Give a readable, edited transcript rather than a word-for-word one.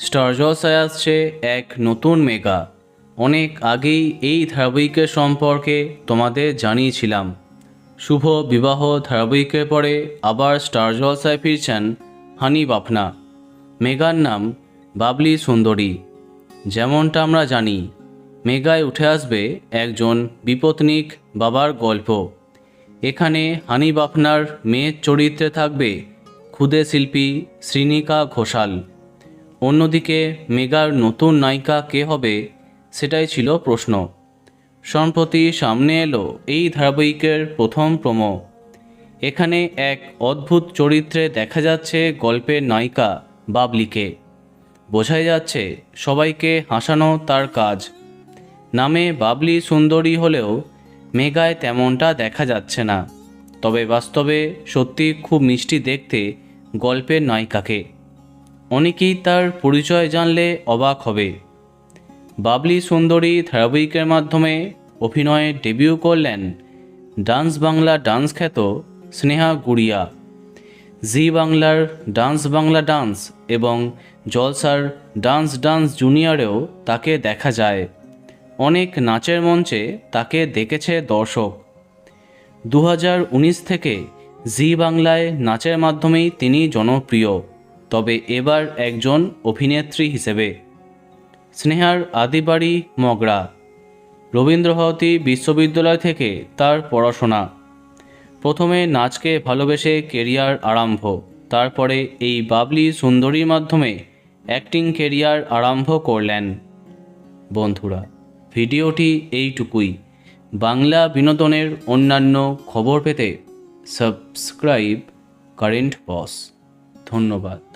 Star জলসায় আসছে এক নতুন মেগা। অনেক আগেই এই ধারাবাহিকের সম্পর্কে তোমাদের জানিয়েছিলাম। শুভ বিবাহ ধারাবাহিকের পরে আবার স্টার জলসায় ফিরছেন হানি বাফনা। মেগার নাম বাবলি সুন্দরী। যেমনটা আমরা জানি, মেগায় উঠে আসবে একজন বিপত্নিক বাবার গল্প। এখানে হানি বাফনার মেয়ের চরিত্রে থাকবে ক্ষুদে শিল্পী শ্রীনিকা ঘোষাল। অন্যদিকে মেগার নতুন নায়িকা কে হবে সেটাই ছিল প্রশ্ন। সম্প্রতি সামনে এলো এই ধারাবাহিকের প্রথম প্রোমো। এখানে এক অদ্ভুত চরিত্রে দেখা যাচ্ছে গল্পের নায়িকা বাবলিকে। বোঝাই যাচ্ছে সবাইকে হাসানো তার কাজ। নামে বাবলি সুন্দরী হলেও মেগায় তেমনটা দেখা যাচ্ছে না। তবে বাস্তবে সত্যি খুব মিষ্টি দেখতে গল্পের নায়িকাকে। অনেকেই তার পরিচয় জানলে অবাক হবে। বাবলি সুন্দরী ধারাবাহিকের মাধ্যমে অভিনয়ে ডেবিউ করলেন ডান্স বাংলা ডান্স খ্যাত স্নেহা গুড়িয়া। জি বাংলার ডান্স বাংলা ডান্স এবং জলসার ডান্স ডান্স জুনিয়রেও তাকে দেখা যায়। অনেক নাচের মঞ্চে তাকে দেখেছে দর্শক। 2019 থেকে জি বাংলায় নাচের মাধ্যমেই তিনি জনপ্রিয়। তবে এবার একজন অভিনেত্রী হিসেবে। স্নেহার আদিবাড়ি মগরা। রবীন্দ্রভারতী বিশ্ববিদ্যালয় থেকে তার পড়াশোনা। প্রথমে নাচকে ভালোবেসে কেরিয়ার আরম্ভ, তারপরে এই বাবলি সুন্দরীর মাধ্যমে অ্যাক্টিং কেরিয়ার আরম্ভ করলেন। বন্ধুরা, ভিডিওটি এইটুকুই। বাংলা বিনোদনের অন্যান্য খবর পেতে সাবস্ক্রাইব কারেন্ট বস। ধন্যবাদ।